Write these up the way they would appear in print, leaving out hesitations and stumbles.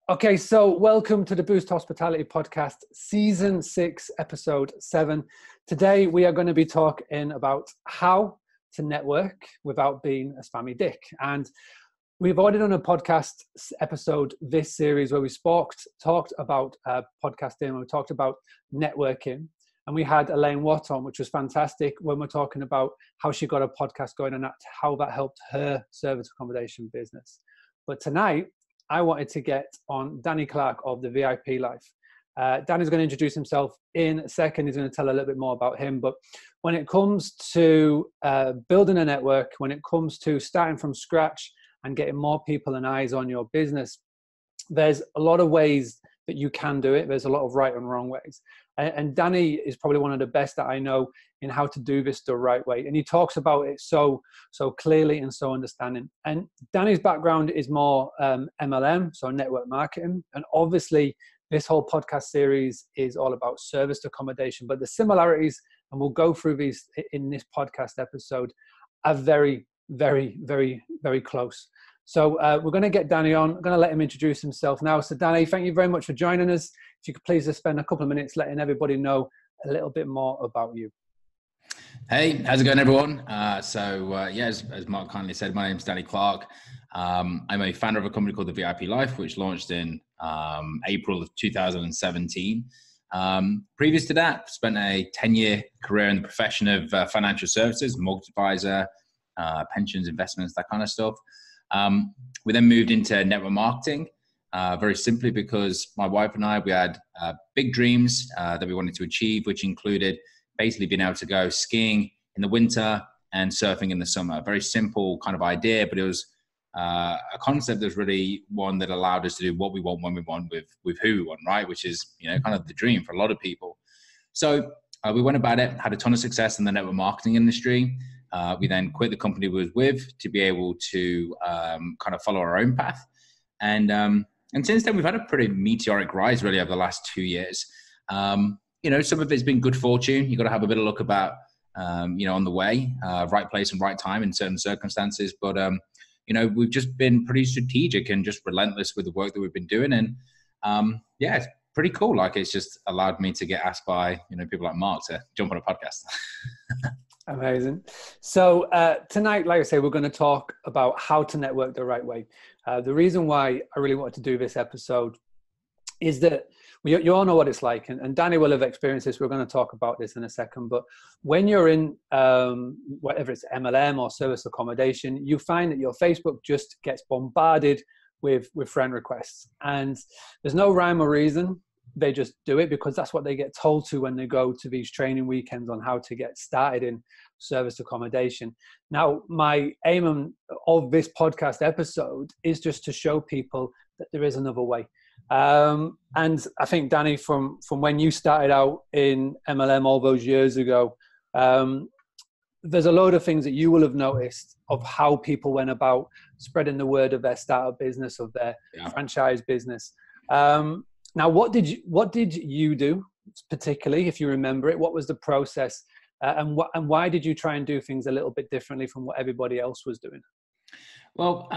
Okay, so welcome to the Boost Hospitality Podcast, Season 6, Episode 7. Today we are going to be talking about how to network without being a spammy dick. And we've already done a podcast episode this series where we talked about podcasting, we talked about networking, and we had Elaine Watt on, which was fantastic when we're talking about how she got a podcast going and how that helped her service accommodation business. But tonight, I wanted to get on Danny Clarke of the VIP Life. Danny's going to introduce himself in a second. He's going to tell a little bit more about him. But when it comes to building a network, when it comes to starting from scratch and getting more people and eyes on your business, there's a lot of ways that you can do it. There's a lot of right and wrong ways. And Danny is probably one of the best that I know in how to do this the right way. And he talks about it so clearly and so understanding. And Danny's background is more MLM, so network marketing. And obviously, this whole podcast series is all about serviced accommodation. But the similarities, and we'll go through these in this podcast episode, are very, very, very, very close. So we're going to get Danny on. I'm going to let him introduce himself now. So Danny, thank you very much for joining us. If you could please just spend a couple of minutes letting everybody know a little bit more about you. Hey, how's it going, everyone? As Mark kindly said, my name's Danny Clarke. I'm a founder of a company called the VIP Life, which launched in April of 2017. Previous to that, spent a 10-year career in the profession of financial services, mortgage advisor, pensions, investments, that kind of stuff. We then moved into network marketing, very simply because my wife and I, we had big dreams that we wanted to achieve, which included basically being able to go skiing in the winter and surfing in the summer. Very simple kind of idea, but it was a concept that was really one that allowed us to do what we want when we want with who we want, right? Which is, kind of the dream for a lot of people. So we went about it, had a ton of success in the network marketing industry. We then quit the company we was with to be able to kind of follow our own path. And since then, we've had a pretty meteoric rise really over the last 2 years. Some of it's been good fortune. You got to have a bit of luck about, on the way, right place and right time in certain circumstances. But, we've just been pretty strategic and just relentless with the work that we've been doing. And it's pretty cool. Like, it's just allowed me to get asked by, people like Mark to jump on a podcast. Amazing. So tonight, like I say, we're going to talk about how to network the right way. The reason why I really wanted to do this episode is that you all know what it's like, and Danny will have experienced this. We're going to talk about this in a second. But when you're in whatever it's MLM or service accommodation, you find that your Facebook just gets bombarded with friend requests, and there's no rhyme or reason. They just do it because that's what they get told to when they go to these training weekends on how to get started in service accommodation. Now, my aim of this podcast episode is just to show people that there is another way. And I think, Danny, from when you started out in MLM all those years ago, there's a load of things that you will have noticed of how people went about spreading the word of their startup business, of their franchise business. Now, what did you do particularly, if you remember it? What was the process, and why did you try and do things a little bit differently from what everybody else was doing? Well,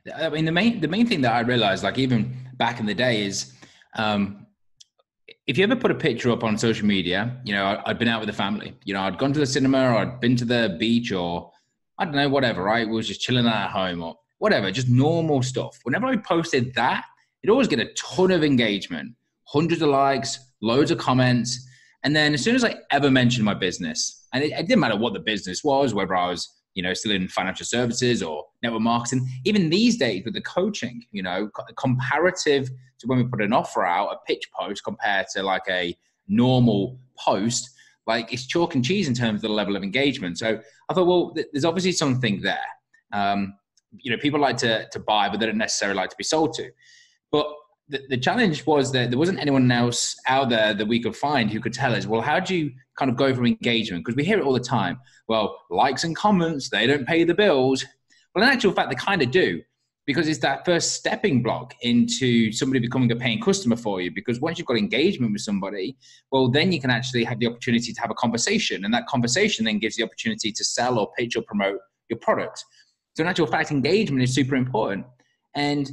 the main thing that I realized, like even back in the day, is if you ever put a picture up on social media, I'd been out with the family, I'd gone to the cinema, or I'd been to the beach, or I don't know, whatever, right? We was just chilling out at home or whatever, just normal stuff. Whenever I posted that, it'd always get a ton of engagement, hundreds of likes, loads of comments. And then as soon as I ever mentioned my business, and it didn't matter what the business was, whether I was, still in financial services or network marketing, even these days with the coaching, comparative to when we put an offer out, a pitch post compared to like a normal post, like it's chalk and cheese in terms of the level of engagement. So I thought, well, there's obviously something there. People like to buy, but they don't necessarily like to be sold to. But the challenge was that there wasn't anyone else out there that we could find who could tell us, well, how do you kind of go from engagement? Because we hear it all the time. Well, likes and comments, they don't pay the bills. Well, in actual fact, they kind of do, because it's that first stepping block into somebody becoming a paying customer for you. Because once you've got engagement with somebody, well, then you can actually have the opportunity to have a conversation. And that conversation then gives the opportunity to sell or pitch or promote your product. So in actual fact, engagement is super important. And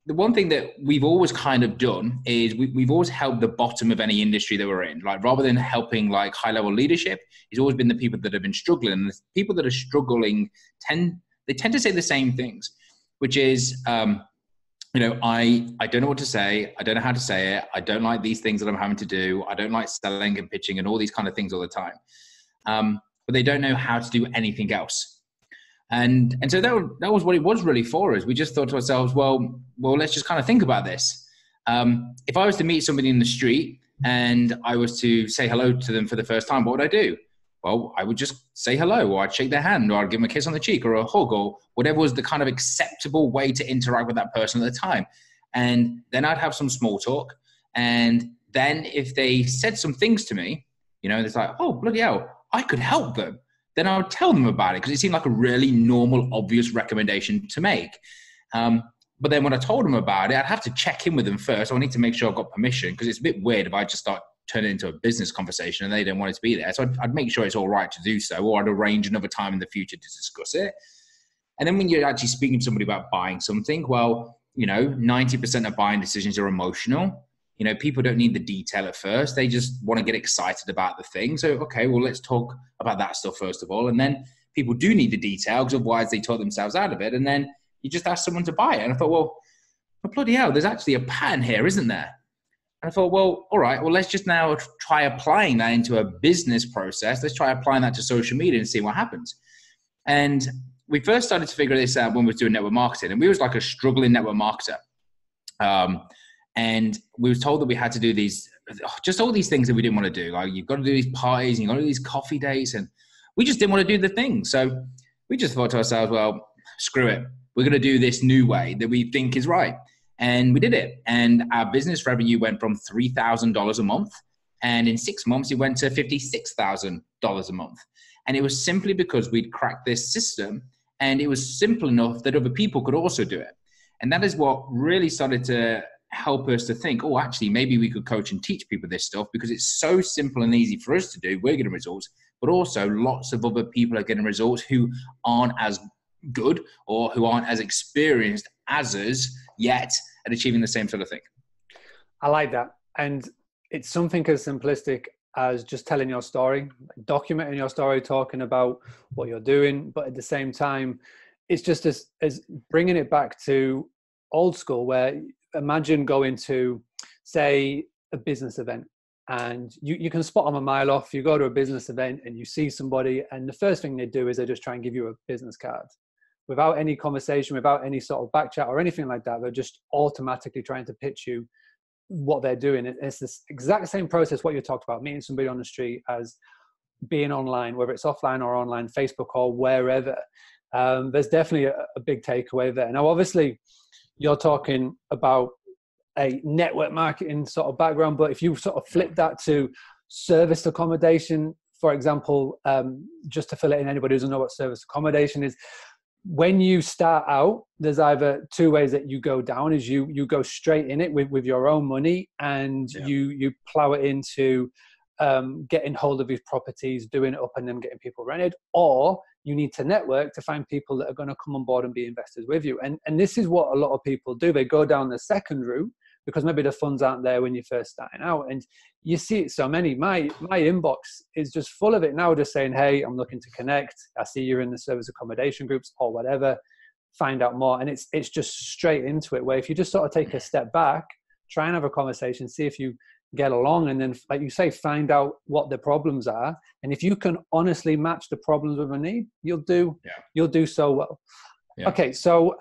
the one thing that we've always kind of done is we've always helped the bottom of any industry that we're in. Like, rather than helping like high level leadership, it's always been the people that have been struggling. And the people that are struggling tend to say the same things, which is, I don't know what to say. I don't know how to say it. I don't like these things that I'm having to do. I don't like selling and pitching and all these kind of things all the time. But they don't know how to do anything else. And so that was what it was really for us. We just thought to ourselves, well, let's just kind of think about this. If I was to meet somebody in the street and I was to say hello to them for the first time, what would I do? Well, I would just say hello, or I'd shake their hand, or I'd give them a kiss on the cheek or a hug, or whatever was the kind of acceptable way to interact with that person at the time. And then I'd have some small talk. And then if they said some things to me, it's like, oh, bloody hell, I could help them. Then I would tell them about it because it seemed like a really normal, obvious recommendation to make. But then when I told them about it, I'd have to check in with them first. I need to make sure I've got permission, because it's a bit weird if I just start turn it into a business conversation and they don't want it to be there. So I'd make sure it's all right to do so, or I'd arrange another time in the future to discuss it. And then when you're actually speaking to somebody about buying something, 90% of buying decisions are emotional. People don't need the detail at first. They just want to get excited about the thing. So, okay, well, let's talk about that stuff first of all. And then people do need the detail, because otherwise they talk themselves out of it. And then you just ask someone to buy it. And I thought, well, bloody hell, there's actually a pattern here, isn't there? And I thought, well, all right, well, let's just now try applying that into a business process. Let's try applying that to social media and see what happens. And we first started to figure this out when we were doing network marketing. And we was like a struggling network marketer. And we were told that we had to do just all these things that we didn't want to do. Like, you've got to do these parties, and you've got to do these coffee dates. And we just didn't want to do the thing. So we just thought to ourselves, well, screw it. We're going to do this new way that we think is right. And we did it. And our business revenue went from $3,000 a month. And in 6 months, it went to $56,000 a month. And it was simply because we'd cracked this system, and it was simple enough that other people could also do it. And that is what really started to help us to think, oh, actually, maybe we could coach and teach people this stuff, because it's so simple and easy for us to do. We're getting results, but also lots of other people are getting results who aren't as good or who aren't as experienced as us yet at achieving the same sort of thing. I like that. And it's something as simplistic as just telling your story, documenting your story, talking about what you're doing. But at the same time, it's just as bringing it back to old school, where imagine going to, say, a business event, and you can spot them a mile off. You go to a business event and you see somebody, and the first thing they do is they just try and give you a business card without any conversation, without any sort of back chat or anything like that. They're just automatically trying to pitch you what they're doing. It's this exact same process, what you talked about, meeting somebody on the street, as being online, whether it's offline or online, Facebook or wherever. There's definitely a big takeaway there. Now, obviously, you're talking about a network marketing sort of background, but if you sort of flip that to service accommodation, for example, just to fill it in, anybody who doesn't know what service accommodation is, when you start out, there's either two ways that you go down. Is you go straight in it with your own money, and you plow it into getting hold of these properties, doing it up, and then getting people rented, or you need to network to find people that are going to come on board and be investors with you. And this is what a lot of people do. They go down the second route because maybe the funds aren't there when you're first starting out. And you see it so many. My inbox is just full of it now, just saying, hey, I'm looking to connect. I see you're in the service accommodation groups or whatever. Find out more. And it's just straight into it, where if you just sort of take a step back, try and have a conversation, see if you get along, and then, like you say, find out what the problems are. And if you can honestly match the problems with a need, you'll do so well. Yeah. Okay, so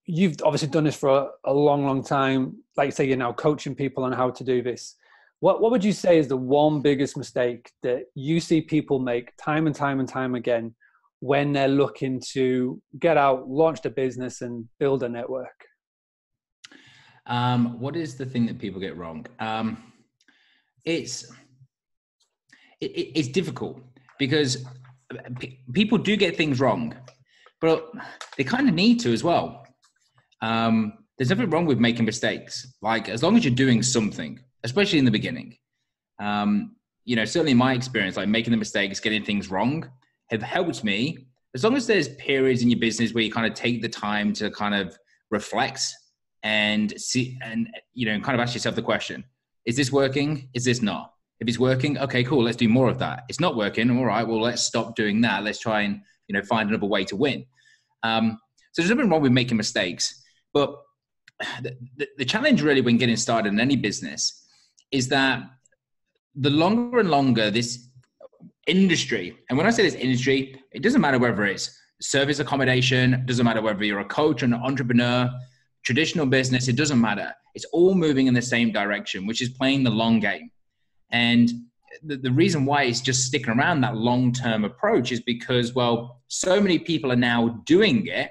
you've obviously done this for a long, long time. Like you say, you're now coaching people on how to do this. What would you say is the one biggest mistake that you see people make time and time and time again when they're looking to get out, launch the business, and build a network? What is the thing that people get wrong? It's difficult, because people do get things wrong, but they kind of need to as well. There's nothing wrong with making mistakes. Like, as long as you're doing something, especially in the beginning, certainly in my experience, like making the mistakes, getting things wrong have helped me. As long as there's periods in your business where you kind of take the time to kind of reflect and see, and, kind of ask yourself the question, is this working? Is this not? If it's working, okay, cool, let's do more of that. It's not working, all right, well, let's stop doing that. Let's try and, find another way to win. So there's nothing wrong with making mistakes, but the challenge really when getting started in any business is that the longer and longer this industry, and when I say this industry, it doesn't matter whether it's service accommodation, it doesn't matter whether you're a coach or an entrepreneur, traditional business, it doesn't matter. It's all moving in the same direction, which is playing the long game. And the reason why it's just sticking around that long-term approach is because, well, so many people are now doing it.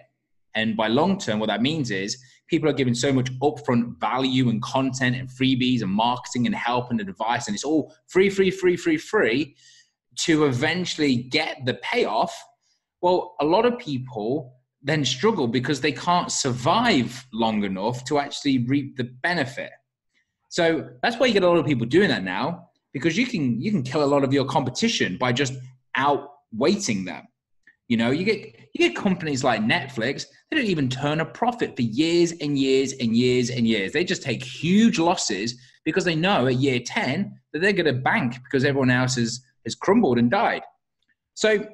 And by long-term, what that means is people are giving so much upfront value and content and freebies and marketing and help and advice. And it's all free to eventually get the payoff. Well, a lot of people then struggle because they can't survive long enough to actually reap the benefit. So that's why you get a lot of people doing that now, because you can kill a lot of your competition by just outweighting them. You get companies like Netflix, they don't even turn a profit for years and years and years and years. They just take huge losses because they know at year 10 that they're going to bank because everyone else has crumbled and died. So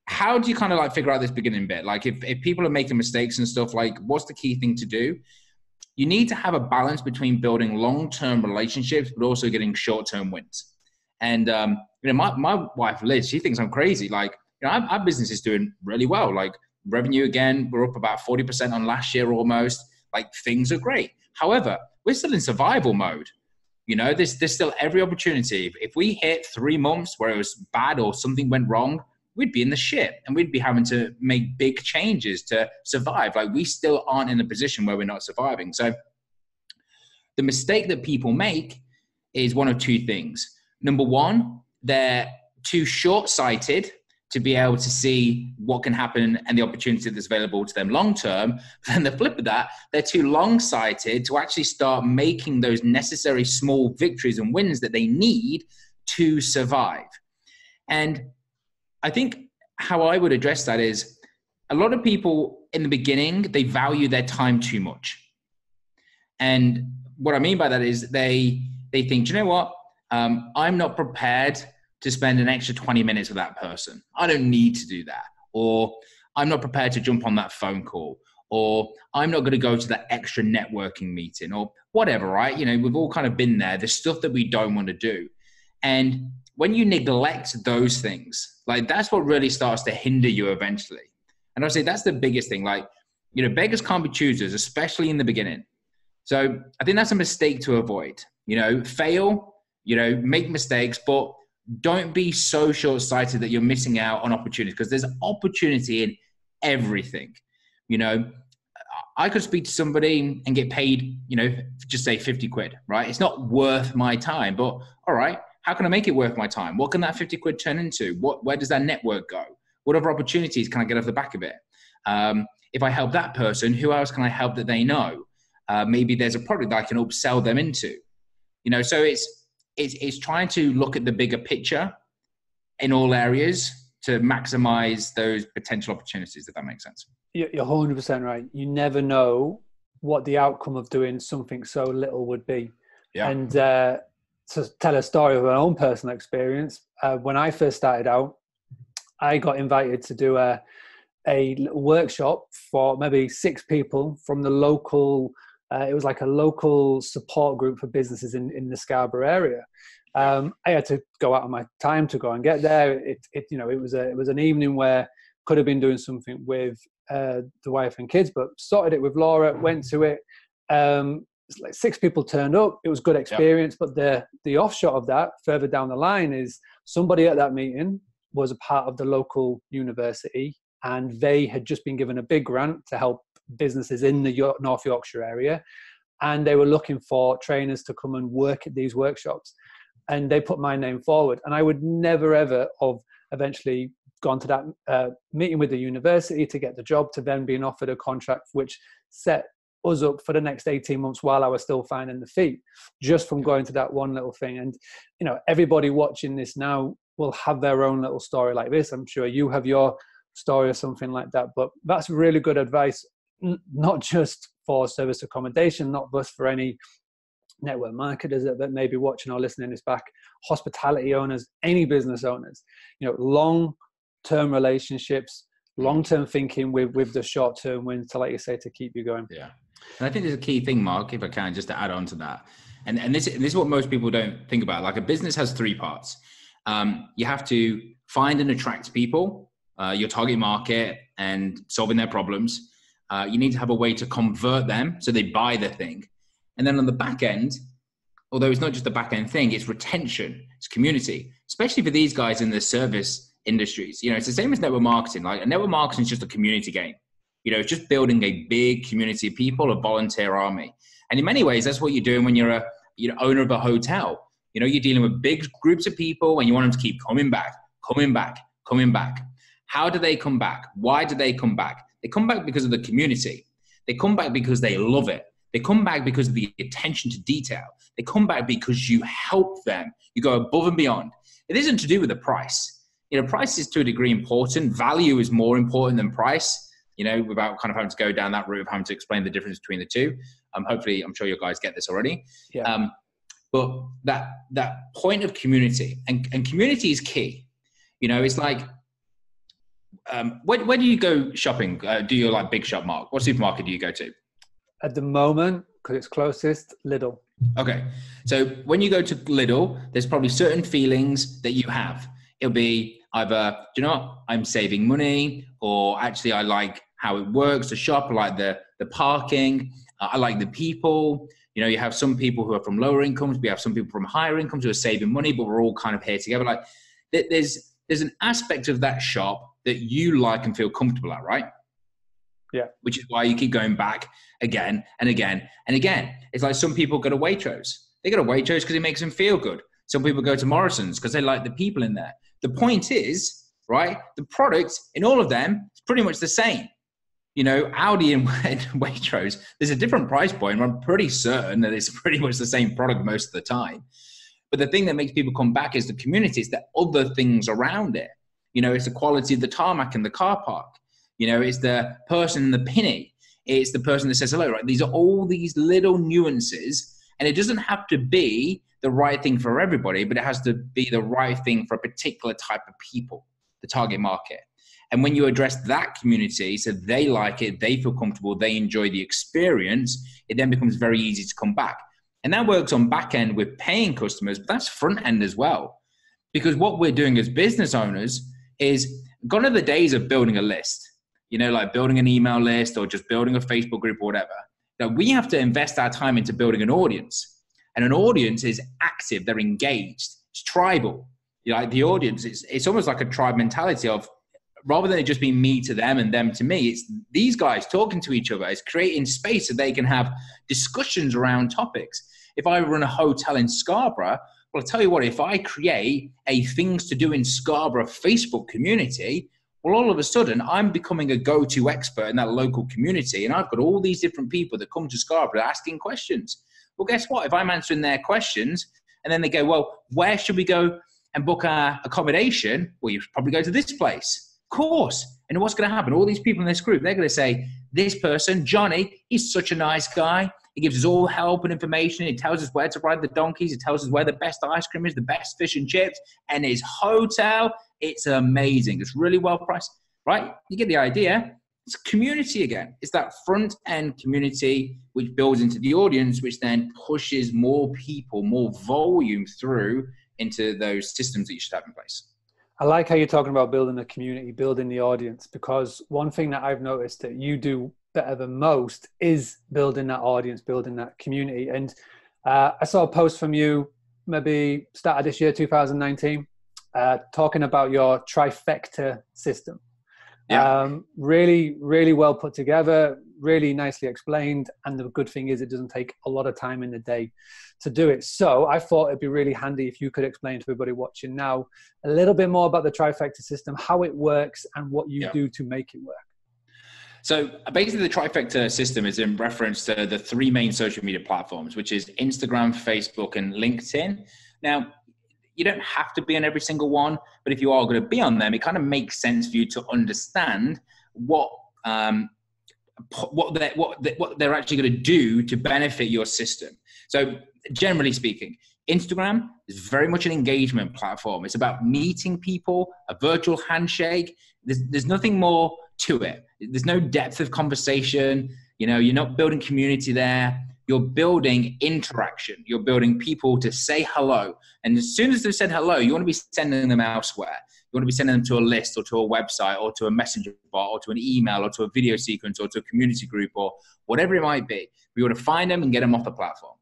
how do you kind of like figure out this beginning bit? Like if people are making mistakes and stuff, like what's the key thing to do? You need to have a balance between building long-term relationships, but also getting short-term wins. And, my wife, Liz, she thinks I'm crazy. Like, our business is doing really well. Like revenue, again, we're up about 40% on last year almost. Like things are great. However, we're still in survival mode. There's still every opportunity. If we hit 3 months where it was bad or something went wrong, we'd be in the shit and we'd be having to make big changes to survive. Like we still aren't in a position where we're not surviving. So the mistake that people make is one of two things. Number one, they're too short-sighted to be able to see what can happen and the opportunity that's available to them long-term. Then the flip of that, they're too long-sighted to actually start making those necessary small victories and wins that they need to survive. And I think how I would address that is a lot of people in the beginning, they value their time too much. And what I mean by that is they think, you know what? I'm not prepared to spend an extra 20 minutes with that person. I don't need to do that. Or I'm not prepared to jump on that phone call. Or I'm not going to go to that extra networking meeting or whatever, right? We've all kind of been there. There's stuff that we don't want to do. And when you neglect those things, like that's what really starts to hinder you eventually. And I'll say that's the biggest thing. Like, beggars can't be choosers, especially in the beginning. So I think that's a mistake to avoid. Fail, make mistakes, but don't be so short-sighted that you're missing out on opportunities, because there's opportunity in everything. I could speak to somebody and get paid, just say 50 quid, right? It's not worth my time, but all right, how can I make it worth my time? What can that 50 quid turn into? Where does that network go? What other opportunities can I get off the back of it? If I help that person, who else can I help that they know? Maybe there's a product that I can upsell them into. So it's trying to look at the bigger picture in all areas to maximize those potential opportunities, if that makes sense. You're 100% right. You never know what the outcome of doing something so little would be. Yeah. And to tell a story of my own personal experience, when I first started out, I got invited to do a workshop for maybe 6 people from the local. It was like a local support group for businesses in the Scarborough area. I had to go out of my time to go and get there. It was an evening where could have been doing something with the wife and kids, but sorted it with Laura. Went to it. It's like 6 people turned up. It was good experience, but the offshot of that further down the line is somebody at that meeting was a part of the local university, and they had just been given a big grant to help businesses in the North Yorkshire area, and they were looking for trainers to come and work at these workshops, and they put my name forward. And I would never ever have eventually gone to that meeting with the university to get the job, to then being offered a contract which set us up for the next 18 months while I was still finding the feet, just from going to that one little thing. And everybody watching this now will have their own little story like this. I'm sure you have your story or something like that, but that's really good advice. not just for service accommodation, not just for any network marketers that may be watching or listening this back, hospitality owners, any business owners, long-term relationships, long-term thinking with the short-term wins to, like you say, to keep you going. Yeah. And I think there's a key thing, Mark, if I can, just to add on to that. And this is what most people don't think about. Like, a business has three parts. You have to find and attract people, your target market, and solving their problems. You need to have a way to convert them so they buy the thing. And then on the back end, although it's not just a back end thing, it's retention, it's community, especially for these guys in the service industries. It's the same as network marketing. Like, network marketing is just a community game. It's just building a big community of people, a volunteer army. And in many ways, that's what you're doing when you're a owner of a hotel. You're dealing with big groups of people and you want them to keep coming back. How do they come back? Why do they come back? They come back because of the community. They come back because they love it. They come back because of the attention to detail. They come back because you help them. You go above and beyond. It isn't to do with the price. Price is to a degree important. Value is more important than price, without kind of having to go down that route of having to explain the difference between the two. Hopefully, I'm sure you guys get this already. Yeah. But that point of community, and community is key. It's like, where do you go shopping? Do you like big shop, Mark? What supermarket do you go to? At the moment, because it's closest, Lidl. Okay. So when you go to Lidl, there's probably certain feelings that you have. It'll be either, do you know what, I'm saving money, or actually I like how it works to shop. I like the parking. I like the people. You have some people who are from lower incomes. We have some people from higher incomes who are saving money, but we're all kind of here together. Like, there's an aspect of that shop that you like and feel comfortable at, right? Yeah. Which is why you keep going back again and again and again. It's like, some people go to Waitrose. They go to Waitrose because it makes them feel good. Some people go to Morrison's because they like the people in there. The point is, right, the product in all of them is pretty much the same. Audi and Waitrose, there's a different price point. I'm pretty certain that it's pretty much the same product most of the time. But the thing that makes people come back is the community. It's the other things around it. It's the quality of the tarmac in the car park. It's the person in the penny. It's the person that says hello, right? These are all these little nuances, and it doesn't have to be the right thing for everybody, but it has to be the right thing for a particular type of people, the target market. And when you address that community, so they like it, they feel comfortable, they enjoy the experience, it then becomes very easy to come back. And that works on back end with paying customers, but that's front end as well. Because what we're doing as business owners is, gone are the days of building a list, like building an email list or just building a Facebook group or whatever. Now, we have to invest our time into building an audience. And an audience is active, they're engaged, it's tribal. The audience, it's almost like a tribe mentality of, rather than it just being me to them and them to me, it's these guys talking to each other. It's creating space so they can have discussions around topics. If I run a hotel in Scarborough, well, I'll tell you what, if I create a things to do in Scarborough Facebook community, well, all of a sudden I'm becoming a go-to expert in that local community. And I've got all these different people that come to Scarborough asking questions. Well, guess what? If I'm answering their questions and then they go, well, where should we go and book our accommodation? Well, you should probably go to this place. Of course. And what's going to happen? All these people in this group, they're going to say, this person, Johnny, he's such a nice guy. He gives us all help and information. He tells us where to ride the donkeys. He tells us where the best ice cream is, the best fish and chips. And his hotel, it's amazing. It's really well priced, right? You get the idea. It's community again. It's that front end community which builds into the audience, which then pushes more people, more volume through into those systems that you should have in place. I like how you're talking about building a community, building the audience, because one thing that I've noticed that you do better than most is building that audience, building that community. And I saw a post from you maybe start of this year, 2019, talking about your trifecta system. Yeah. Really, really well put together, really nicely explained. And the good thing is it doesn't take a lot of time in the day to do it. So I thought it'd be really handy if you could explain to everybody watching now a little bit more about the trifecta system, how it works and what you do to make it work. So basically the trifecta system is in reference to the three main social media platforms, which is Instagram, Facebook, and LinkedIn. Now, you don't have to be on every single one, but if you are going to be on them, it kind of makes sense for you to understand what what they're actually going to do to benefit your system. So generally speaking, Instagram is very much an engagement platform. It's about meeting people, a virtual handshake. There's nothing more to it. There's no depth of conversation. You're not building community there. You're building interaction. You're building people to say hello. And as soon as they've said hello, you want to be sending them elsewhere. You want to be sending them to a list or to a website or to a messenger bot or to an email or to a video sequence or to a community group or whatever it might be. We want to find them and get them off the platform.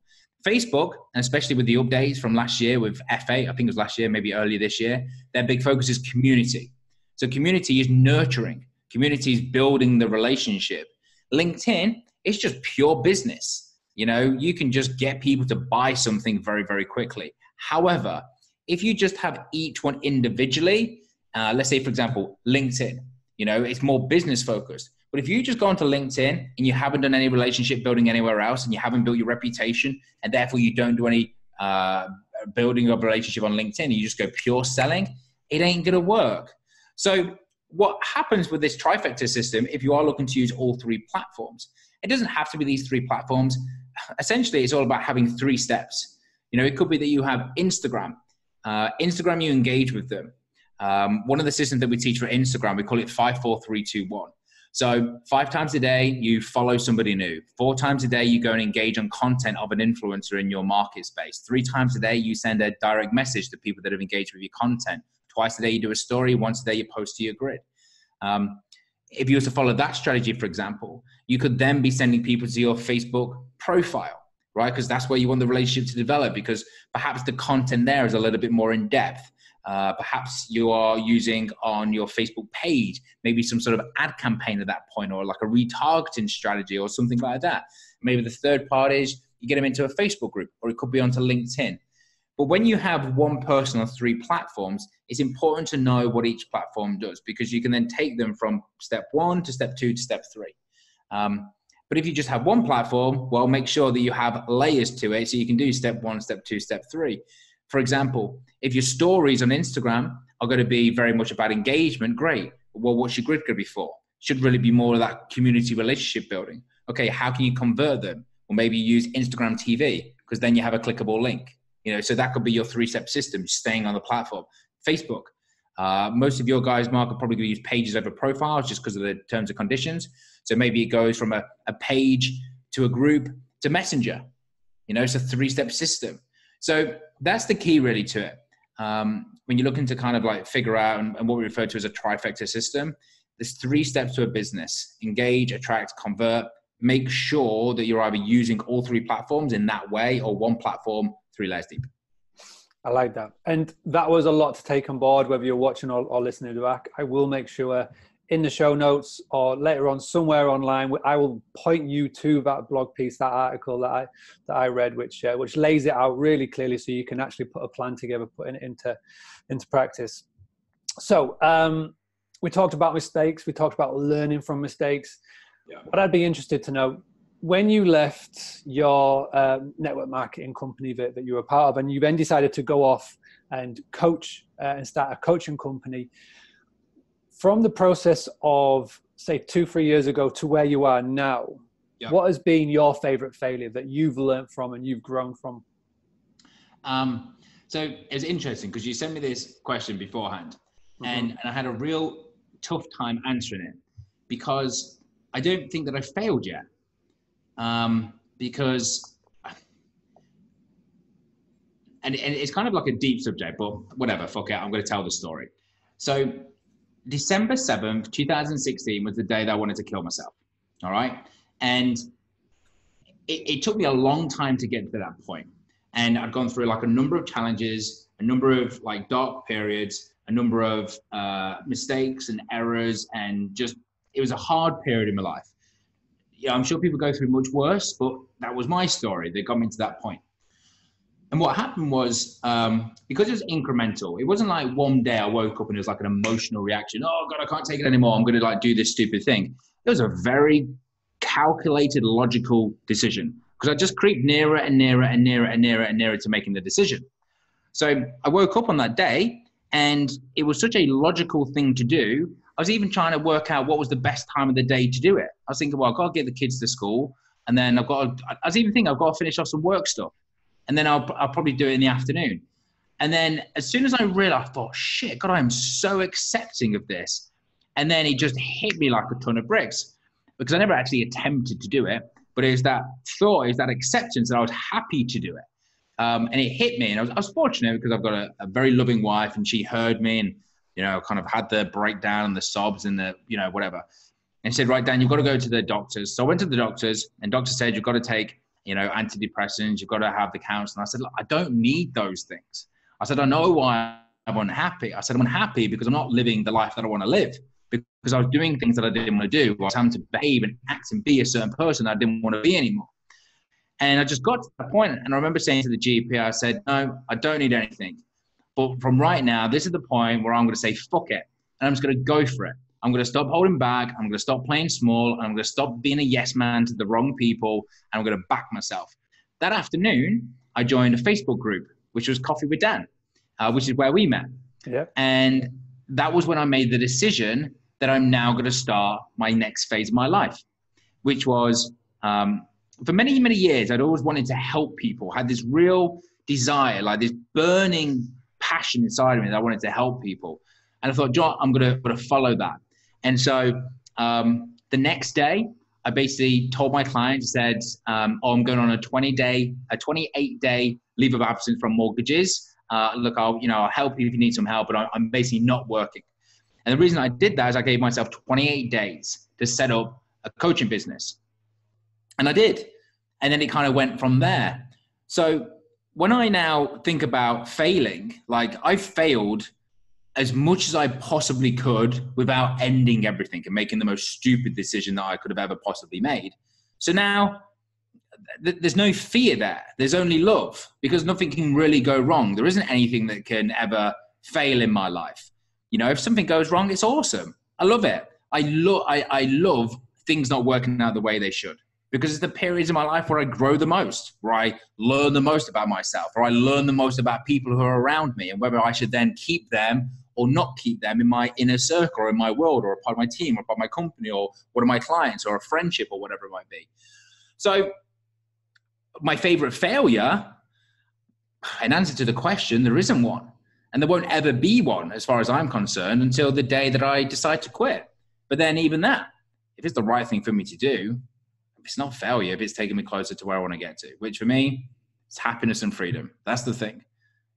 Facebook, and especially with the updates from last year with F8, I think it was last year, maybe earlier this year, their big focus is community. So community is nurturing. Community is building the relationship. LinkedIn, it's just pure business. You can just get people to buy something very, very quickly. However, if you just have each one individually, let's say, for example, LinkedIn, it's more business focused. But if you just go onto LinkedIn and you haven't done any relationship building anywhere else and you haven't built your reputation and therefore you don't do any building of a relationship on LinkedIn, you just go pure selling, it ain't going to work. So what happens with this trifecta system, if you are looking to use all three platforms, it doesn't have to be these three platforms. Essentially, it's all about having 3 steps. It could be that you have Instagram. Instagram, you engage with them. One of the systems that we teach for Instagram, we call it 5, 4, 3, 2, 1. So 5 times a day, you follow somebody new. 4 times a day, you go and engage on content of an influencer in your market space. 3 times a day, you send a direct message to people that have engaged with your content. Twice a day, you do a story. Once a day, you post to your grid. If you were to follow that strategy, for example, you could then be sending people to your Facebook profile, right? Because that's where you want the relationship to develop, because perhaps the content there is a little bit more in depth. Perhaps you are using on your Facebook page, maybe some sort of ad campaign at that point, or like a retargeting strategy or something like that. Maybe the third part is you get them into a Facebook group, or it could be onto LinkedIn. But when you have one person on 3 platforms, it's important to know what each platform does, because you can then take them from step 1 to step 2 to step 3. But if you just have one platform, well, make sure that you have layers to it so you can do step 1, step 2, step 3. For example, if your stories on Instagram are going to be very much about engagement, great. Well, what's your grid going to be for? Should really be more of that community relationship building. Okay, how can you convert them? Or maybe use Instagram TV, because then you have a clickable link. So that could be your 3-step system, staying on the platform. Facebook. Most of your guys, Mark, are probably going to use pages over profiles just because of the terms and conditions. So maybe it goes from a page to a group to Messenger. It's a 3-step system. So that's the key really to it. When you're looking to kind of like figure out and what we refer to as a trifecta system, there's 3 steps to a business: engage, attract, convert. Make sure that you're either using all 3 platforms in that way, or one platform 3 layers deep. I like that. And that was a lot to take on board, whether you're watching or listening to back. I will make sure in the show notes or later on somewhere online, I will point you to that blog piece, that article that I read, which lays it out really clearly so you can actually put a plan together, putting it into practice. So we talked about mistakes. We talked about learning from mistakes. Yeah. But I'd be interested to know, when you left your network marketing company that you were part of, and you then decided to go off and coach and start a coaching company, from the process of, say, 2-3 years ago to where you are now, yeah, what has been your favorite failure that you've learned from and you've grown from? So it's interesting because you sent me this question beforehand, mm-hmm. and I had a real tough time answering it, because I don't think that I failed yet. Because, and it's kind of like a deep subject, but whatever, fuck it, I'm going to tell the story. So December 7th, 2016 was the day that I wanted to kill myself. All right. And it took me a long time to get to that point. And I'd gone through like a number of challenges, a number of like dark periods, a number of mistakes and errors, and just, it was a hard period in my life. Yeah, I'm sure people go through much worse, but that was my story that got me to that point. And what happened was, because it was incremental, it wasn't like one day I woke up and it was like an emotional reaction. Oh God, I can't take it anymore. I'm going to like do this stupid thing. It was a very calculated, logical decision, because I just creeped nearer and nearer and nearer and nearer and nearer to making the decision. So I woke up on that day And it was such a logical thing to do. I was even trying to work out what was the best time of the day to do it. I was thinking, well, I've got to get the kids to school. And then I was even thinking I've got to finish off some work stuff. And then I'll probably do it in the afternoon. And then as soon as I realized, I thought, shit, God, I am so accepting of this. And then it just hit me like a ton of bricks, because I never actually attempted to do it. But it was that thought, it was that acceptance that I was happy to do it. And it hit me. And I was fortunate because I've got a very loving wife, and she heard me and, kind of had the breakdown and the sobs and the, whatever. And said, right, Dan, you've got to go to the doctors. So I went to the doctors, and doctor said, you've got to take, antidepressants, you've got to have the counseling. I said, look, I don't need those things. I said, I know why I'm unhappy. I said, I'm unhappy because I'm not living the life that I want to live, because I was doing things that I didn't want to do. I was having to behave and act and be a certain person that I didn't want to be anymore. And I just got to that point, and I remember saying to the GP, I said, no, I don't need anything. But from right now, this is the point where I'm going to say, fuck it. And I'm just going to go for it. I'm going to stop holding back. I'm going to stop playing small. And I'm going to stop being a yes man to the wrong people. And I'm going to back myself. That afternoon, I joined a Facebook group, which was Coffee with Dan, which is where we met. Yeah. And that was when I made the decision that I'm now going to start my next phase of my life, which was, for many, many years, I'd always wanted to help people, had this real desire, like this burning passion inside of me that I wanted to help people. And I thought, John, I'm going to follow that. And so the next day, I basically told my clients, said, I'm going on a 28-day leave of absence from mortgages. Look, I'll help you if you need some help, but I'm basically not working. And the reason I did that is I gave myself 28 days to set up a coaching business. And I did. And then it kind of went from there. So when I now think about failing, like I failed as much as I possibly could without ending everything and making the most stupid decision that I could have ever possibly made. So now there's no fear there. There's only love, because nothing can really go wrong. There isn't anything that can ever fail in my life. If something goes wrong, it's awesome. I love it. I love things not working out the way they should, because it's the periods of my life where I grow the most, where I learn the most about myself, or I learn the most about people who are around me, and whether I should then keep them or not keep them in my inner circle or in my world or a part of my team or a part of my company or one of my clients or a friendship or whatever it might be. So my favorite failure, in answer to the question, there isn't one. And there won't ever be one, as far as I'm concerned, until the day that I decide to quit. But then even that, if it's the right thing for me to do, if it's not failure, if it's taking me closer to where I want to get to, which for me, it's happiness and freedom. That's the thing.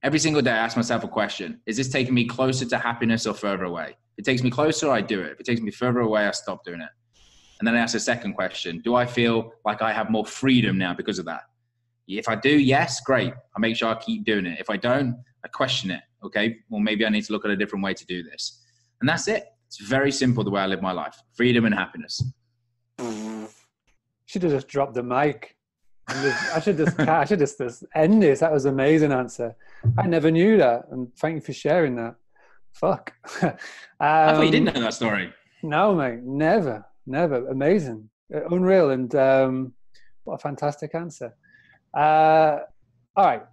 Every single day I ask myself a question. Is this taking me closer to happiness or further away? If it takes me closer, I do it. If it takes me further away, I stop doing it. And then I ask a second question. Do I feel like I have more freedom now because of that? If I do, yes, great. I make sure I keep doing it. If I don't, I question it. Okay, well, maybe I need to look at a different way to do this. And that's it. It's very simple the way I live my life. Freedom and happiness. Should have just dropped the mic. I should just end this. That was an amazing answer. I never knew that. And thank you for sharing that. Fuck. I thought you didn't know that story. No, mate. Never. Amazing. Unreal. And what a fantastic answer. All right.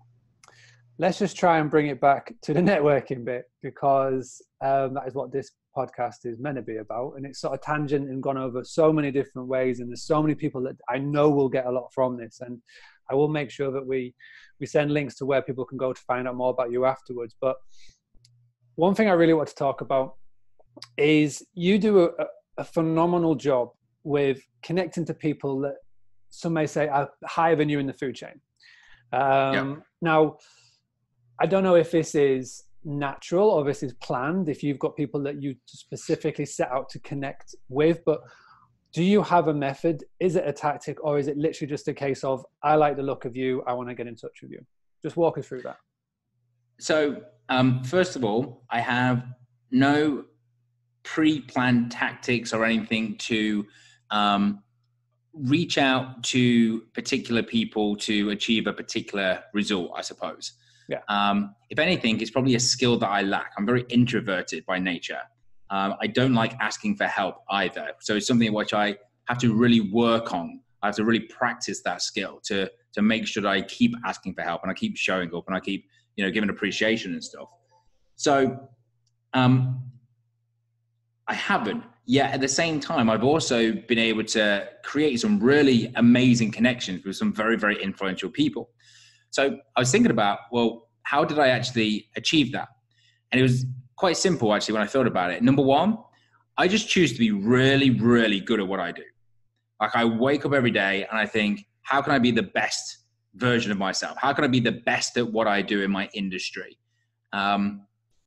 Let's just try and bring it back to the networking bit, because that is what this podcast is meant to be about. And it's sort of tangent and gone over so many different ways. And there's so many people that I know will get a lot from this. And I will make sure that we send links to where people can go to find out more about you afterwards. But one thing I really want to talk about is you do a phenomenal job with connecting to people that some may say are higher than you in the food chain. Now, I don't know if this is natural or this is planned, if you've got people that you specifically set out to connect with, but do you have a method? Is it a tactic, or is it literally just a case of, I like the look of you, I want to get in touch with you? Just walk us through that. So first of all, I have no pre-planned tactics or anything to reach out to particular people to achieve a particular result, I suppose. Yeah. If anything, it's probably a skill that I lack. I'm very introverted by nature. I don't like asking for help either. So it's something which I have to really work on. I have to really practice that skill to make sure that I keep asking for help and I keep showing up and I keep, giving appreciation and stuff. So I haven't. Yet at the same time, I've also been able to create some really amazing connections with some very, very influential people. So I was thinking about, well, how did I actually achieve that? And it was quite simple, actually, when I thought about it. Number one, I just choose to be really, really good at what I do. Like, I wake up every day and I think, how can I be the best version of myself? How can I be the best at what I do in my industry?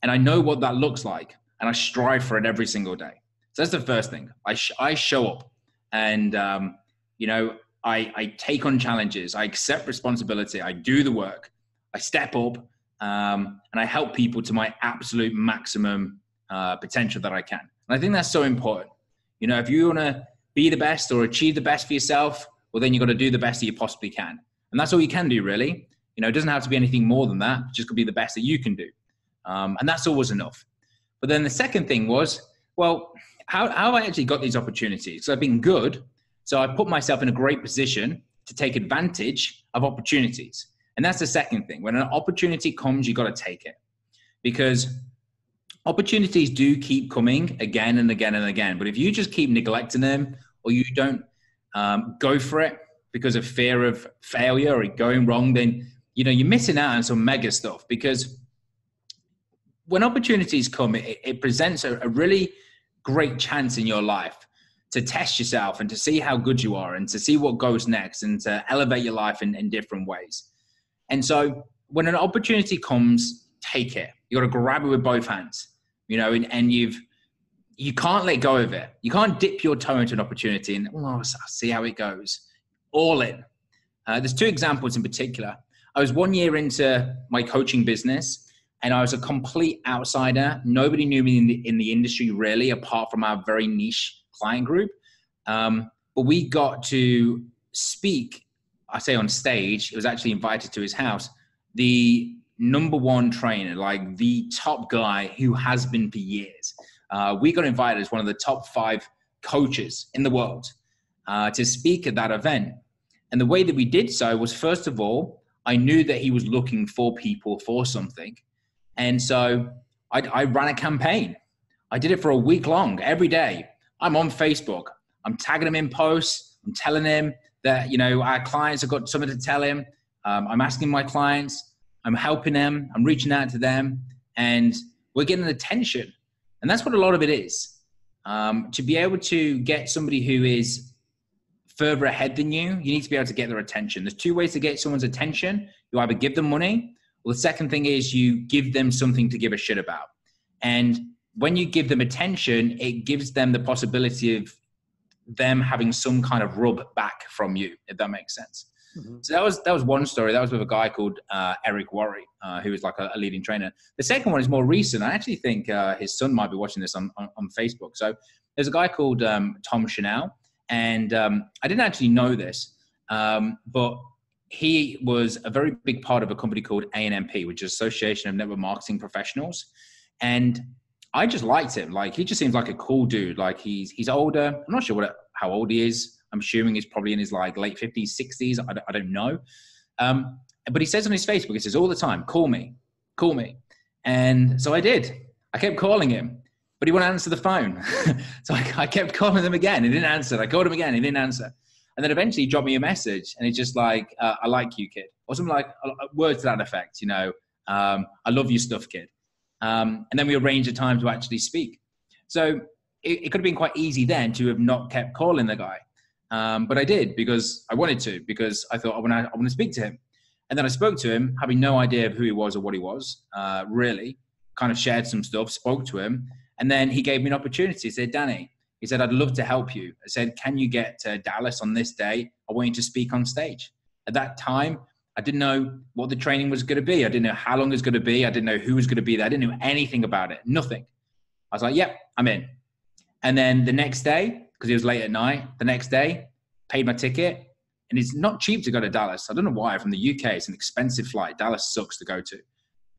And I know what that looks like, and I strive for it every single day. So that's the first thing. I show up, and I take on challenges. I accept responsibility. I do the work. I step up, and I help people to my absolute maximum potential that I can. And I think that's so important. You know, if you want to be the best or achieve the best for yourself, well, then you've got to do the best that you possibly can. And that's all you can do, really. You know, it doesn't have to be anything more than that. It just could be the best that you can do. And that's always enough. But then the second thing was, well, how have I actually got these opportunities? So I've been good. So I put myself in a great position to take advantage of opportunities. And that's the second thing. When an opportunity comes, you got to take it, because opportunities do keep coming again and again and again. But if you just keep neglecting them, or you don't go for it because of fear of failure or going wrong, then, you know, you're missing out on some mega stuff. Because when opportunities come, it presents a really great chance in your life to test yourself and to see how good you are and to see what goes next and to elevate your life in different ways. And so when an opportunity comes, take it. You got to grab it with both hands, you know, and you can't let go of it. You can't dip your toe into an opportunity and, oh, I'll see how it goes. All in. There's two examples in particular. I was 1 year into my coaching business, and I was a complete outsider. Nobody knew me in the industry, really, apart from our very niche client group. But we got to speak, I say on stage, it was actually invited to his house, the number one trainer, like the top guy who has been for years. We got invited as one of the top 5 coaches in the world to speak at that event. And the way that we did so was, first of all, I knew that he was looking for people for something. And so I ran a campaign. I did it for a week long, every day. I'm on Facebook. I'm tagging him in posts. I'm telling him that, you know, our clients have got something to tell him. I'm asking my clients. I'm helping them. I'm reaching out to them. And we're getting attention. And that's what a lot of it is. To be able to get somebody who is further ahead than you, you need to be able to get their attention. There's 2 ways to get someone's attention. You either give them money, or the second thing is you give them something to give a shit about. And when you give them attention, it gives them the possibility of them having some kind of rub back from you, if that makes sense. Mm-hmm. So that was one story. That was with a guy called Eric Worre, who was like a leading trainer. The second one is more recent. I actually think his son might be watching this on Facebook. So there's a guy called Tom Chanel, and I didn't actually know this, but he was a very big part of a company called ANMP, which is Association of Network Marketing Professionals. And I just liked him. Like, he just seems like a cool dude. Like, he's older. I'm not sure how old he is. I'm assuming he's probably in his like late 50s, 60s. I don't know. But he says on his Facebook, he says all the time, call me. And so I did. I kept calling him, but he wouldn't answer the phone. So I kept calling him again. He didn't answer. I called him again. He didn't answer. And then eventually he dropped me a message, and he's just like, I like you, kid. Or something like, words to that effect, you know, I love your stuff, kid. And then we arranged a time to actually speak. So it could have been quite easy then to have not kept calling the guy. But I did, because I wanted to, because I thought I want to speak to him. And then I spoke to him, having no idea of who he was or what he was, really. Kind of shared some stuff, spoke to him. And then he gave me an opportunity. He said, Danny, he said, I'd love to help you. I said, can you get to Dallas on this day? I want you to speak on stage. At that time, I didn't know what the training was going to be. I didn't know how long it was going to be. I didn't know who was going to be there. I didn't know anything about it. Nothing. I was like, yep, I'm in. And then the next day, because it was late at night, the next day, paid my ticket. And it's not cheap to go to Dallas. I don't know why. From the UK, it's an expensive flight. Dallas sucks to go to.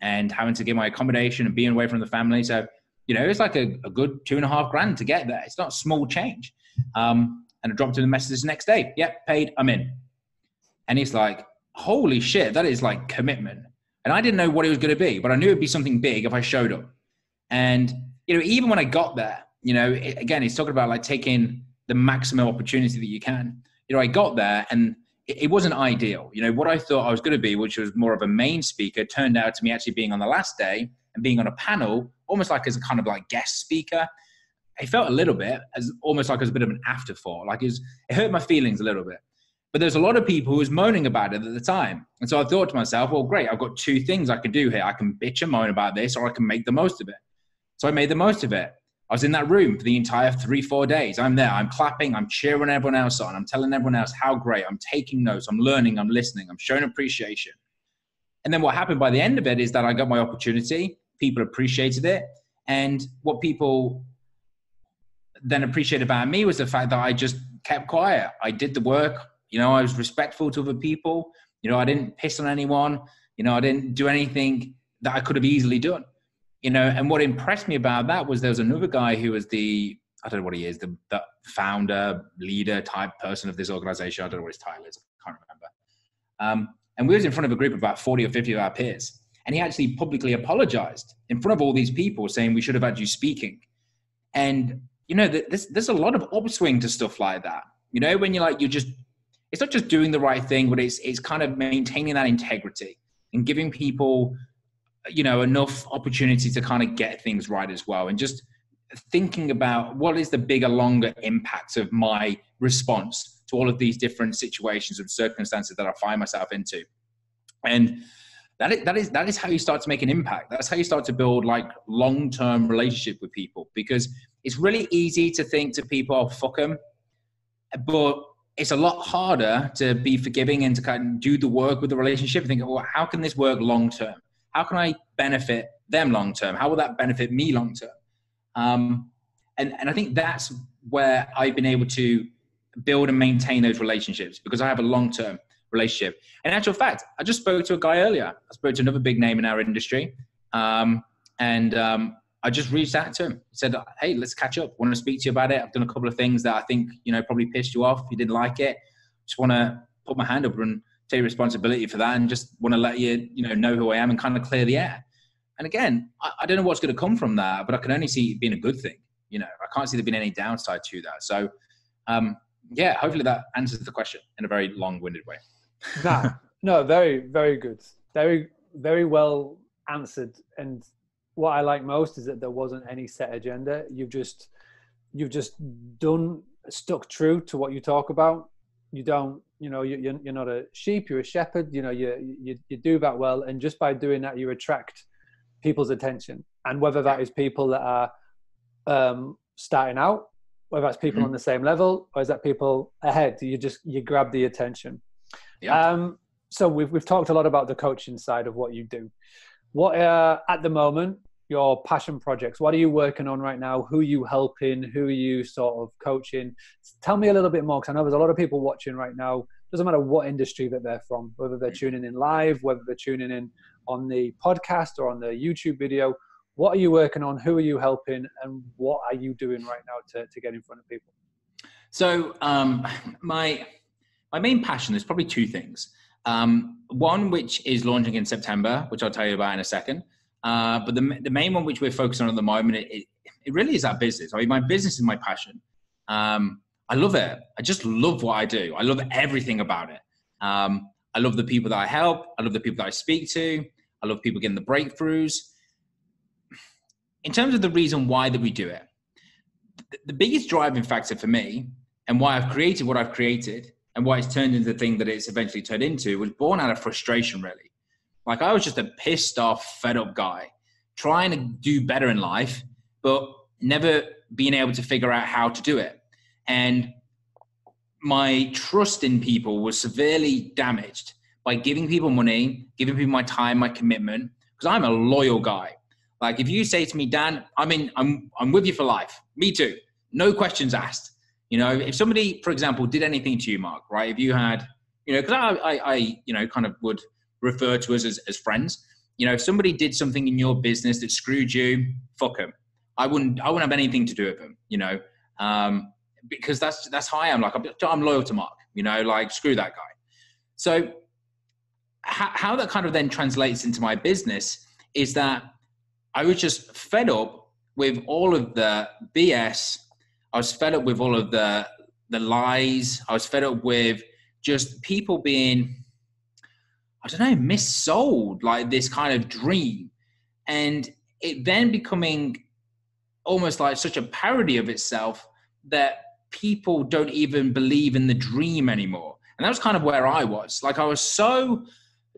And having to get my accommodation and being away from the family. So, you know, it's like a good $2,500 to get there. It's not small change. And I dropped him the message the next day. Yep, paid, I'm in. And he's like, holy shit, that is like commitment. And I didn't know what it was going to be, but I knew it'd be something big if I showed up. And, even when I got there, again, it's talking about like taking the maximum opportunity that you can. I got there and it wasn't ideal. What I thought I was going to be, which was more of a main speaker, turned out to me actually being on the last day and being on a panel, almost like as a kind of like guest speaker. It felt a little bit as almost like as a bit of an afterthought. Like it hurt my feelings a little bit. But there's a lot of people who was moaning about it at the time. And so I thought to myself, well, great, I've got two things I can do here. I can bitch and moan about this, or I can make the most of it. So I made the most of it. I was in that room for the entire 3-4 days. I'm there, I'm clapping, I'm cheering everyone else on. I'm telling everyone else how great, I'm taking notes, I'm learning, I'm listening, I'm showing appreciation. And then what happened by the end of it is that I got my opportunity. People appreciated it. And what people then appreciated about me was the fact that I just kept quiet. I did the work. I was respectful to other people. I didn't piss on anyone. I didn't do anything that I could have easily done. And what impressed me about that was there was another guy who was I don't know what he is, the founder, leader type person of this organization. I don't know what his title is. I can't remember. And we was in front of a group of about 40 or 50 of our peers. And he actually publicly apologized in front of all these people saying we should have had you speaking. And, there's a lot of upswing to stuff like that. When you're like, it's not just doing the right thing, but it's kind of maintaining that integrity and giving people, enough opportunity to kind of get things right as well. And just thinking about what is the bigger, longer impact of my response to all of these different situations and circumstances that I find myself into. And that is how you start to make an impact. That's how you start to build like long-term relationship with people, because it's really easy to think to people, oh, fuck them. But it's a lot harder to be forgiving and to kind of do the work with the relationship and think, well, how can this work long-term? How can I benefit them long-term? How will that benefit me long-term? And I think that's where I've been able to build and maintain those relationships, because I have a long-term relationship. In actual fact, I just spoke to a guy earlier. I spoke to another big name in our industry. I just reached out to him. He said, hey, let's catch up. Want to speak to you about it. I've done a couple of things that I think, probably pissed you off. You didn't like it. Just want to put my hand up and take responsibility for that, and just want to let you, know who I am and kind of clear the air. And again, I don't know what's going to come from that, but I can only see it being a good thing. I can't see there being any downside to that. So, hopefully that answers the question in a very long-winded way. No, very, very good. Very, very well answered. And what I like most is that there wasn't any set agenda. You've just stuck true to what you talk about. You don't, you're not a sheep, you're a shepherd. You do that well. And just by doing that, you attract people's attention. And whether that is people that are starting out, whether that's people on the same level, or is that people ahead, you grab the attention. Yeah. So we've talked a lot about the coaching side of what you do. What at the moment, your passion projects, what are you working on right now? Who are you helping? Who are you sort of coaching? Tell me a little bit more, because I know there's a lot of people watching right now. Doesn't matter what industry that they're from, whether they're tuning in live, whether they're tuning in on the podcast or on the YouTube video. What are you working on? Who are you helping? And what are you doing right now to get in front of people? So my main passion is probably two things. One, which is launching in September, which I'll tell you about in a second. But the main one which we're focused on at the moment, it really is our business. I mean, my business is my passion. I love it. I just love what I do. I love everything about it. I love the people that I help. I love the people that I speak to. I love people getting the breakthroughs. In terms of the reason why that we do it, the biggest driving factor for me, and why I've created what I've created and why it's turned into the thing that it's eventually turned into, was born out of frustration, really. Like, I was just a pissed off, fed up guy trying to do better in life, but never being able to figure out how to do it. And my trust in people was severely damaged by giving people money, giving people my time, my commitment, because I'm a loyal guy. Like, if you say to me, Dan, I'm with you for life. Me too. No questions asked. If somebody, for example, did anything to you, Mark, right? If you had, because I kind of would refer to us as friends. If somebody did something in your business that screwed you, fuck them. I wouldn't have anything to do with them, because that's how I am. Like, I'm loyal to Mark, like, screw that guy. So how that kind of then translates into my business is that I was just fed up with all of the BS. I was fed up with all of the lies. I was fed up with just people being, I don't know, missold like this kind of dream. And it then becoming almost like such a parody of itself that people don't even believe in the dream anymore. And that was kind of where I was. Like, I was so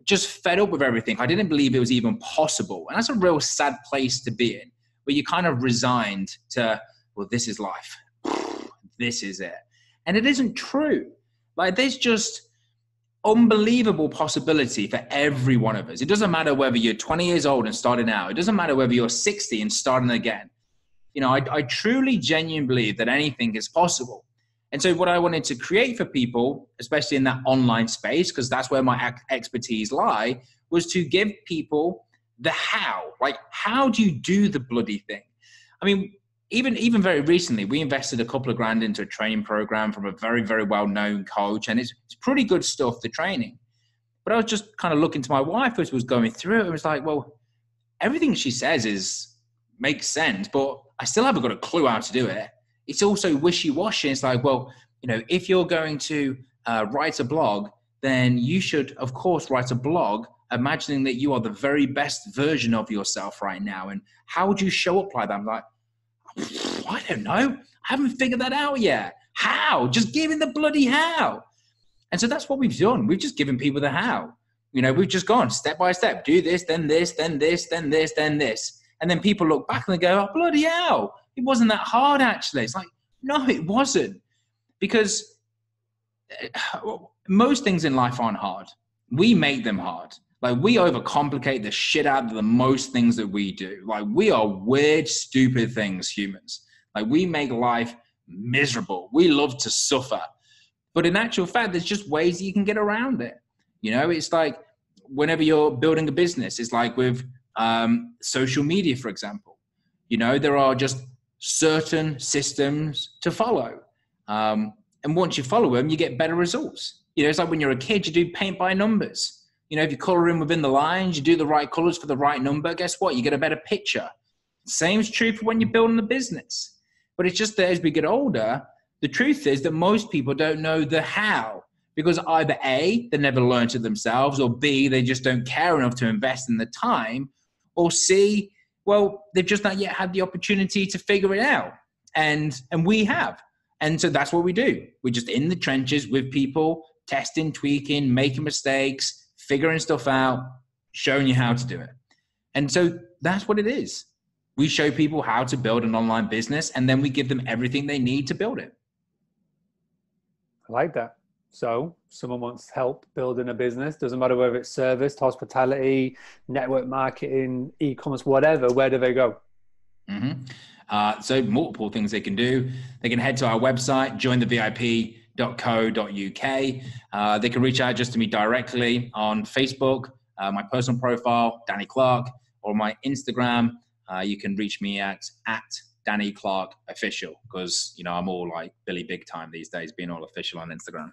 just fed up with everything. I didn't believe it was even possible. And that's a real sad place to be in, where you kind of resigned to, well, this is life. This is it. And it isn't true. Like, there's just unbelievable possibility for every one of us. It doesn't matter whether you're 20 years old and starting out. It doesn't matter whether you're 60 and starting again. You know, I truly, genuinely believe that anything is possible. And so what I wanted to create for people, especially in that online space, because that's where my expertise lie, was to give people the how. Like, how do you do the bloody thing? I mean, even very recently, we invested a couple of grand into a training program from a very, very well-known coach, and it's pretty good stuff, the training. But I was just kind of looking to my wife as was going through it. It was like, well, everything she says makes sense, but I still haven't got a clue how to do it. It's also wishy-washy. It's like, well, you know, if you're going to write a blog, then you should, of course, write a blog imagining that you are the very best version of yourself right now. And how would you show up like that? I'm like, I don't know. I haven't figured that out yet. How? Just give me the bloody how. And so that's what we've done. We've just given people the how. You know, we've just gone step by step. Do this, then this, then this, then this, then this. And then people look back and they go, oh, bloody hell. It wasn't that hard, actually. It's like, no, it wasn't. Because most things in life aren't hard. We make them hard. Like, we overcomplicate the shit out of the most things that we do. Like, we are weird, stupid things, humans. Like, we make life miserable. We love to suffer. But in actual fact, there's just ways that you can get around it. You know, it's like whenever you're building a business, it's like with social media, for example. You know, there are just certain systems to follow. And once you follow them, you get better results. You know, it's like when you're a kid, you do paint by numbers. You know, if you color in within the lines, you do the right colors for the right number, guess what? You get a better picture. Same is true for when you're building a business. But it's just that as we get older, the truth is that most people don't know the how, because either A, they never learned it themselves, or B, they just don't care enough to invest in the time, or C, well, they've just not yet had the opportunity to figure it out. And we have. And so that's what we do. We're just in the trenches with people, testing, tweaking, making mistakes, figuring stuff out, showing you how to do it. And so that's what it is. We show people how to build an online business, and then we give them everything they need to build it. I like that. So someone wants help building a business, doesn't matter whether it's service, hospitality, network marketing, e-commerce, whatever, where do they go? Mm-hmm. So multiple things they can do. They can head to our website, jointhevip.co.uk. They can reach out just to me directly on Facebook, my personal profile, Danny Clarke, or my Instagram. You can reach me at Danny Clarke Official, because, you know, I'm all like Billy Big Time these days, being all official on Instagram.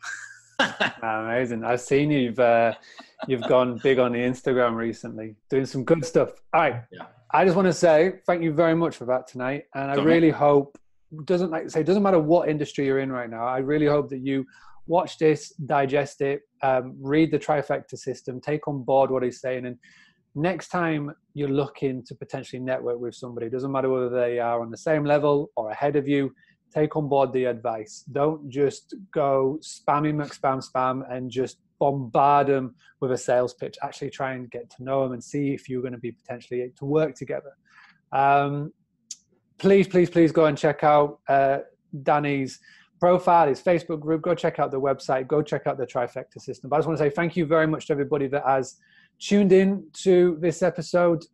Amazing. I've seen you've gone big on the Instagram recently, doing some good stuff. All right. Yeah. I just want to say thank you very much for that tonight. And I really hope, it doesn't matter what industry you're in right now. I really hope that you watch this, digest it, read the trifecta system, take on board what he's saying. And next time you're looking to potentially network with somebody, doesn't matter whether they are on the same level or ahead of you, take on board the advice. Don't just go spam and just bombard them with a sales pitch. Actually try and get to know them and see if you're going to be potentially to work together. Please go and check out Danny's profile, his Facebook group. Go check out the website. Go check out the trifecta system. But I just want to say thank you very much to everybody that has tuned in to this episode.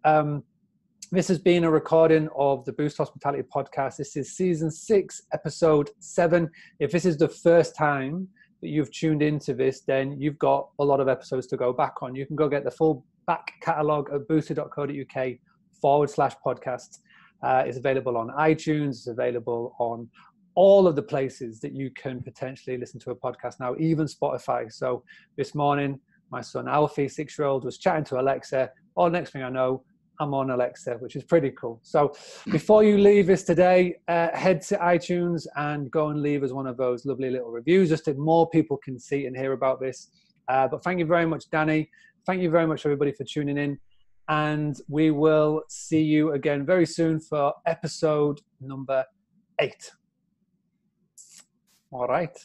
This has been a recording of the Boost Hospitality podcast. This is season 6, episode 7. If this is the first time that you've tuned into this, then you've got a lot of episodes to go back on. You can go get the full back catalogue at boosted.co.uk/podcast. It's available on iTunes. It's available on all of the places that you can potentially listen to a podcast now, even Spotify. So this morning, My son Alfie, 6-year-old, was chatting to Alexa. Next thing I know, I'm on Alexa, which is pretty cool. So before you leave us today, head to iTunes and go and leave us one of those lovely little reviews, just so more people can see and hear about this. But thank you very much, Danny. Thank you very much, everybody, for tuning in. And we will see you again very soon for episode number 8. All right.